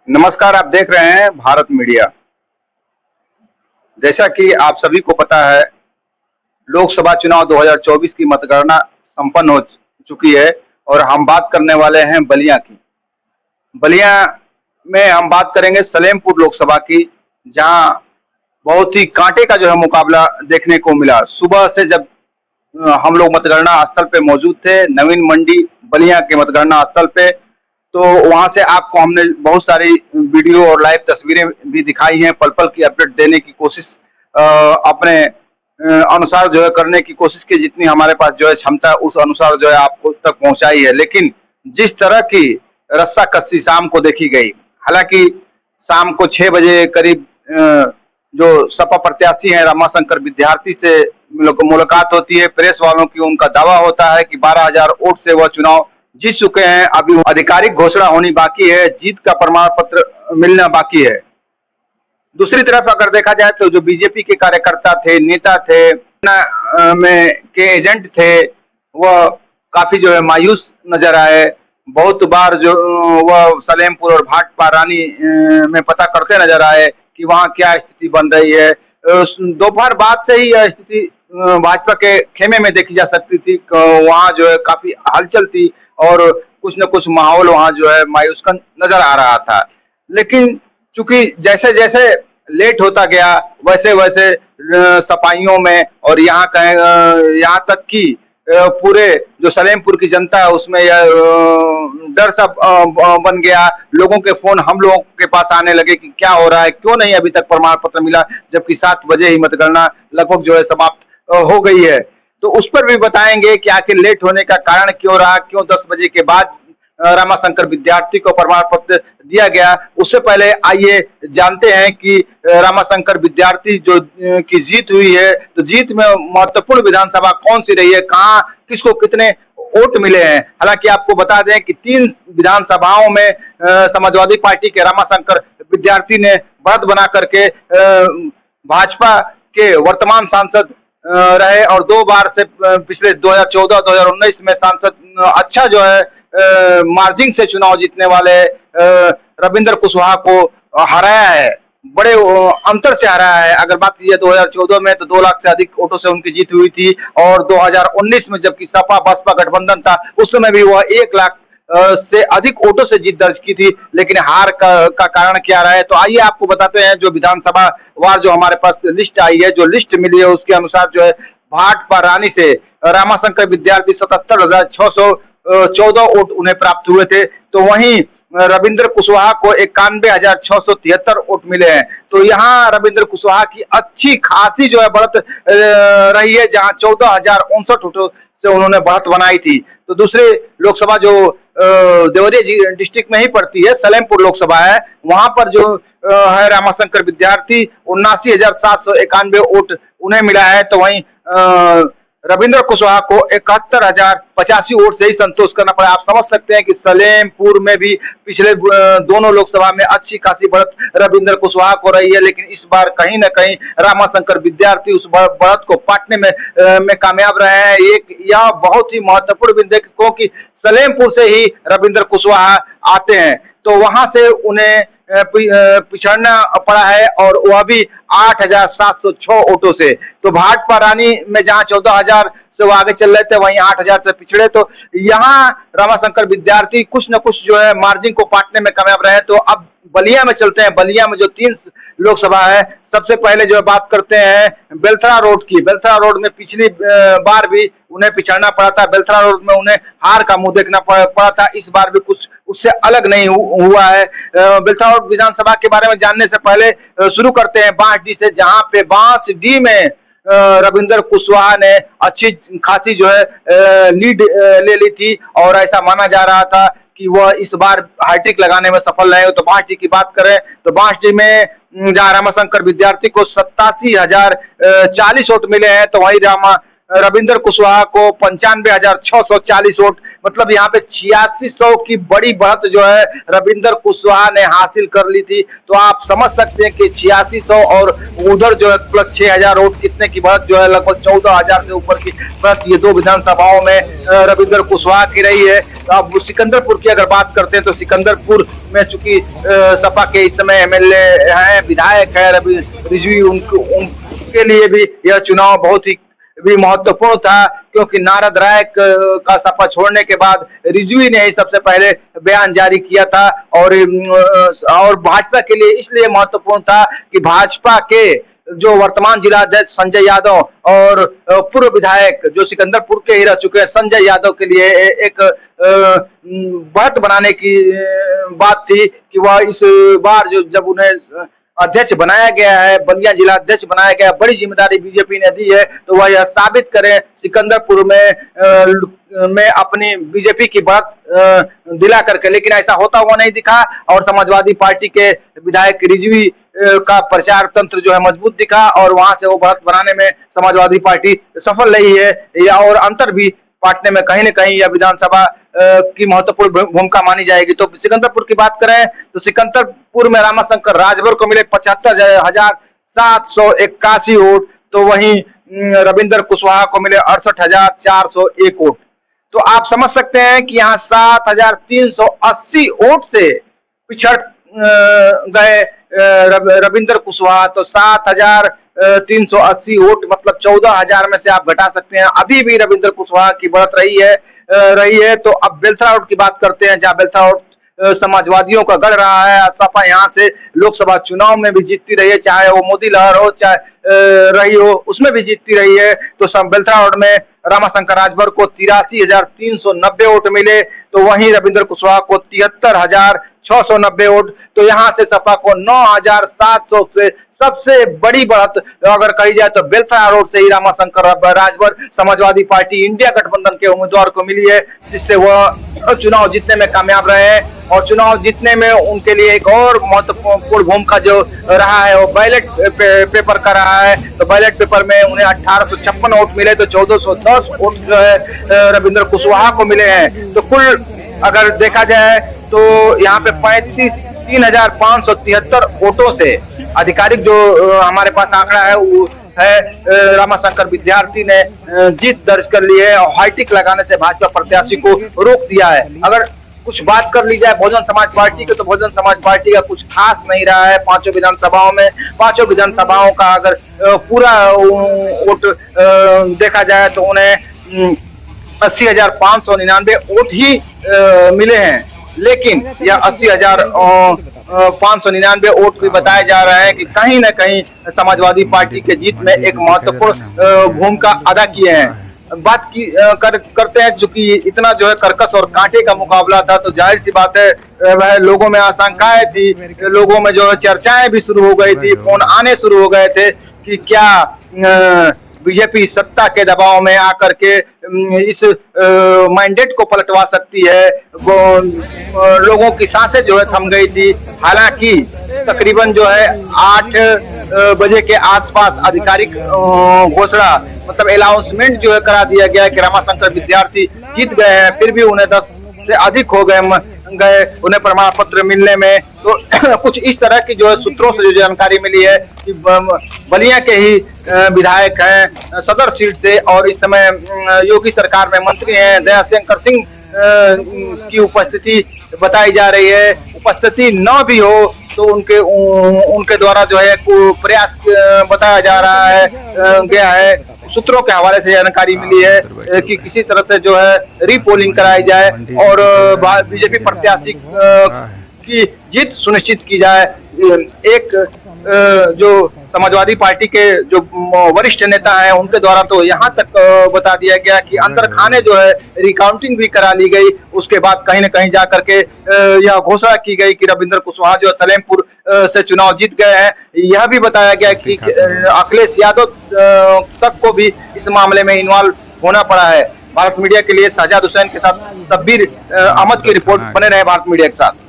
नमस्कार, आप देख रहे हैं भारत मीडिया। जैसा कि आप सभी को पता है, लोकसभा चुनाव 2024 की मतगणना संपन्न हो चुकी है और हम बात करने वाले हैं बलिया की। बलिया में हम बात करेंगे सलेमपुर लोकसभा की, जहां बहुत ही कांटे का जो है मुकाबला देखने को मिला। सुबह से जब हम लोग मतगणना स्थल पे मौजूद थे, नवीन मंडी बलिया के मतगणना स्थल पे, तो वहां से आपको हमने बहुत सारी वीडियो और लाइव तस्वीरें भी दिखाई हैं। पल पल की अपडेट देने की कोशिश अपने अनुसार जो है करने की कोशिश की, जितनी हमारे पास जो है क्षमता उस अनुसार जो है आपको तक पहुंचाई है। लेकिन जिस तरह की रस्साकसी शाम को देखी गई, हालांकि शाम को 6 बजे करीब जो सपा प्रत्याशी हैं रमाशंकर विद्यार्थी से मुलाकात होती है। प्रेस वालों की उनका दावा होता है कि 12,000 वोट से वह चुनाव जीत चुके हैं। अभी आधिकारिक घोषणा होनी बाकी है, जीत का प्रमाण पत्र मिलना बाकी है। दूसरी तरफ अगर देखा जाए तो जो बीजेपी के कार्यकर्ता थे, नेता थे, में के एजेंट थे, वह काफी जो है मायूस नजर आए। बहुत बार जो वह सलेमपुर और भाटपा रानी में पता करते नजर आए कि वहाँ क्या स्थिति बन रही है। दोपहर बाद से ही यह स्थिति भाजपा के खेमे में देखी जा सकती थी। वहाँ जो है काफी हलचल थी और कुछ न कुछ माहौल वहाँ जो है मायूस का नजर आ रहा था। लेकिन चूंकि जैसे जैसे लेट होता गया, वैसे वैसे सफाइयों में और यहाँ तक कि पूरे जो सलेमपुर की जनता है उसमें यह डर सा बन गया। लोगों के फोन हम लोगों के पास आने लगे कि क्या हो रहा है, क्यों नहीं अभी तक प्रमाण पत्र मिला, जबकि 7 बजे ही मतगणना लगभग जो है समाप्त हो गई है। तो उस पर भी बताएंगे कि आखिर लेट होने का कारण क्यों रहा, क्यों 10 बजे के बाद रमाशंकर विद्यार्थी को प्रमाण पत्र दिया गया। उससे पहले आइए जानते हैं कि रमाशंकर विद्यार्थी जो की जीत हुई है, तो जीत में महत्वपूर्ण विधानसभा कौन सी रही है, कहाँ किसको कितने वोट मिले हैं। हालांकि आपको बता दें कि 3 विधानसभाओं में समाजवादी पार्टी के रमाशंकर विद्यार्थी ने बढ़त बना करके भाजपा के वर्तमान सांसद रहे और 2 बार से पिछले 2014-2019 में सांसद अच्छा जो है मार्जिन से चुनाव जीतने वाले रविंद्र कुशवाहा को हराया है, बड़े अंतर से हराया है। अगर बात कीजिए 2014 में तो 2 लाख से अधिक वोटों से उनकी जीत हुई थी और 2019 में जबकि सपा बसपा गठबंधन था, उस समय भी वह 1 लाख से अधिक वोटों से जीत दर्ज की थी। लेकिन हार का कारण क्या रहा है, तो आइए आपको बताते हैं। जो विधानसभा वार जो हमारे पास लिस्ट आई है, जो लिस्ट मिली है, उसके अनुसार जो है भाटपा रानी से रामाशंकर विद्यार्थी 77,614 वोट उन्हें प्राप्त हुए थे। तो वहीं रविंद्र कुशवाहा को 91,673 वोट मिले हैं। तो यहाँ रविंद्र कुशवाहा की अच्छी खासी जो है बढ़त रही है, जहां 14,059 वोटों से उन्होंने बढ़त बनाई थी। तो दूसरे लोकसभा जो देवरिया डिस्ट्रिक्ट में ही पड़ती है, सलेमपुर लोकसभा है, वहां पर जो है रामाशंकर विद्यार्थी 79,791 वोट उन्हें मिला है। तो वहीं रविंद्र कुशवाहा को 71,085 वोट से ही संतोष करना पड़ा। आप समझ सकते हैं कि सलेमपुर में भी पिछले दोनों लोकसभा में अच्छी खासी बढ़त रविंद्र कुशवाहा को रही है, लेकिन इस बार कहीं न कहीं रामाशंकर विद्यार्थी उस बढ़त को पाटने में कामयाब रहे हैं। एक यह बहुत ही महत्वपूर्ण बिंदु है क्योंकि सलेमपुर से ही रविंद्र कुशवाहा आते हैं, तो वहां से उन्हें पिछड़ना पड़ा है और वह भी 8,706 वोटों से। तो भाटपा रानी में जहां 14,000 से वो आगे चल रहे थे, वहीं 8,000 से पिछड़े। तो यहाँ रामाशंकर विद्यार्थी कुछ न कुछ जो है मार्जिन को पाटने में कामयाब रहे। तो अब बलिया में चलते हैं। बलिया में जो 3 लोकसभा है, सबसे पहले जो बात करते हैं बेलथरा रोड की। बेलथरा रोड में पिछली बार भी उन्हें पिछड़ना पड़ा था, बेलथरा रोड में उन्हें हार का मुंह देखना पड़ा था। इस बार भी कुछ उससे अलग नहीं हुआ है। बेलथरा रोड विधानसभा के बारे में जानने से पहले शुरू करते हैं बांसडीह से, जहां पे बांसडीह में रविंद्र कुशवाहा ने अच्छी खासी जो है लीड ले ली थी और ऐसा माना जा रहा था कि वह इस बार हैट्रिक लगाने में सफल रहे। तो बांसडीह की बात करें तो बांसडीह में जहां रामाशंकर विद्यार्थी को 87,040 वोट मिले हैं, तो वही रविंद्र कुशवाहा को 95,640 वोट, मतलब यहाँ पे 8600 की बड़ी बढ़त जो है रविंद्र कुशवाहा ने हासिल कर ली थी। तो आप समझ सकते हैं कि 8600 और उधर जो है प्लस 6000 वोट, कितने की बढ़त जो है लगभग 14,000 से ऊपर की बढ़त ये दो विधानसभाओं में रविंद्र कुशवाहा की रही है। तो अब सिकंदरपुर की अगर बात करते हैं तो सिकंदरपुर में चूंकि सपा के इस समय एमएलए हैं, विधायक है रिजवी, उनके लिए भी यह चुनाव बहुत ही भी महत्वपूर्ण था, क्योंकि नारद राय का सपा छोड़ने के बाद रिजवी ने ही सबसे पहले बयान जारी किया था। और भाजपा के लिए इसलिए महत्वपूर्ण था कि भाजपा के जो वर्तमान जिला अध्यक्ष संजय यादव और पूर्व विधायक जो सिकंदरपुर के ही रह चुके हैं संजय यादव के लिए एक बढ़त बनाने की बात थी कि वह इस बार जब उन्हें अध्यक्ष बनाया गया है, बलिया जिला अध्यक्ष बनाया गया, बड़ी जिम्मेदारी बीजेपी ने दी है, तो वह यह साबित करें सिकंदरपुर में अपनी बीजेपी की बढ़त दिला करके। लेकिन ऐसा होता हुआ नहीं दिखा और समाजवादी पार्टी के विधायक रिजवी का प्रचार तंत्र जो है मजबूत दिखा और वहां से वो बढ़त बनाने में समाजवादी पार्टी सफल रही है। और अंतर भी पाटने में कहीं न कहीं यह विधानसभा की महत्वपूर्ण भूमिका मानी जाएगी। तो सिकंदरपुर की बात करें तो सिकंदरपुर में रामाशंकर राजभर को मिले 75,781 वोट, तो वहीं रविंद्र कुशवाहा को मिले 68,401 वोट। तो आप समझ सकते हैं कि यहाँ 7,380 वोट से पिछड़ गए रविंद्र कुशवाहा। तो 7,380 वोट मतलब 14,000 में से आप घटा सकते हैं, अभी भी रविंद्र कुशवाहा की बढ़त रही है। तो अब बेलथरा रोड की बात करते हैं, जहां बेलथरा रोड समाजवादियों का गढ़ रहा है। सपा यहाँ से लोकसभा चुनाव में भी जीतती रही है, चाहे वो मोदी लहर हो चाहे रही हो, उसमें भी जीतती रही है। तो बेलथरा रोड में रामाशंकर राजभर को 83,390 वोट मिले, तो वहीं रविंद्र कुशवाहा को 73,690 वोट। तो यहाँ से सपा को 9,700 से सबसे बड़ी बढ़त अगर कही जाए तो बेलथरा रोड से ही रामाशंकर राजभर समाजवादी पार्टी इंडिया गठबंधन के उम्मीदवार को मिली है, जिससे वह चुनाव जीतने में कामयाब रहे हैं। और चुनाव जीतने में उनके लिए एक और महत्वपूर्ण भूमिका जो रहा है वो बैलेट पेपर का रहा है। तो बैलेट पेपर में उन्हें 1856 वोट मिले, तो 1410 वोट जो है रविंद्र कुशवाहा को मिले हैं। तो कुल अगर देखा जाए तो यहाँ पे 3,573 वोटों से आधिकारिक जो हमारे पास आंकड़ा है वो है रामाशंकर विद्यार्थी ने जीत दर्ज कर ली है और हाईटिक लगाने से भाजपा प्रत्याशी को रोक दिया है। अगर कुछ बात कर ली जाए बहुजन समाज पार्टी के, तो बहुजन समाज पार्टी का कुछ खास नहीं रहा है पांचों विधानसभाओं में। पांचों विधानसभाओं का अगर पूरा वोट देखा जाए तो उन्हें 80,599 वोट ही मिले हैं। लेकिन यह 80,599 वोट भी बताया जा रहा है कि कहीं न कहीं समाजवादी पार्टी के जीत में एक महत्वपूर्ण भूमिका अदा किए हैं। बात की करते हैं, चूंकि इतना जो है कर्कश और कांटे का मुकाबला था, तो जाहिर सी बात है वह लोगों में आशंकाएं थी, लोगों में जो है चर्चाएं भी शुरू हो गई थी, फोन आने शुरू हो गए थे कि क्या बीजेपी सत्ता के दबाव में आकर के इस मैंडेट को पलटवा सकती है। लोगों की सांसें जो है थम गई थी। हालांकि तकरीबन जो है 8 बजे के आसपास आधिकारिक घोषणा मतलब अनाउंसमेंट जो है करा दिया गया कि रामाशंकर विद्यार्थी जीत गए हैं। फिर भी उन्हें 10 से अधिक हो गए उन्हें प्रमाण पत्र मिलने में। तो कुछ इस तरह की जो है सूत्रों से जो जानकारी मिली है कि बलिया के ही विधायक हैं सदर सीट से और इस समय योगी सरकार में मंत्री हैं दयाशंकर सिंह की उपस्थिति बताई जा रही है। उपस्थिति न भी हो तो उनके द्वारा जो है प्रयास बताया जा रहा है गया है। सूत्रों के हवाले से जानकारी मिली है कि किसी तरह से जो है रीपोलिंग कराई जाए और बीजेपी प्रत्याशी की जीत सुनिश्चित की जाए। एक जो समाजवादी पार्टी के जो वरिष्ठ नेता हैं उनके द्वारा तो यहाँ तक बता दिया गया कि अंदर खाने जो है रिकाउंटिंग भी करा ली गई। उसके बाद कहीं न कहीं जा करके यह घोषणा की गई कि रविंद्र कुशवाहा जो सलेमपुर से चुनाव जीत गए हैं। यह भी बताया गया कि अखिलेश यादव तक को भी इस मामले में इन्वॉल्व होना पड़ा है। भारत मीडिया के लिए शहजाद हुसैन के साथ शब्बीर अहमद की रिपोर्ट। बने रहे भारत मीडिया के साथ।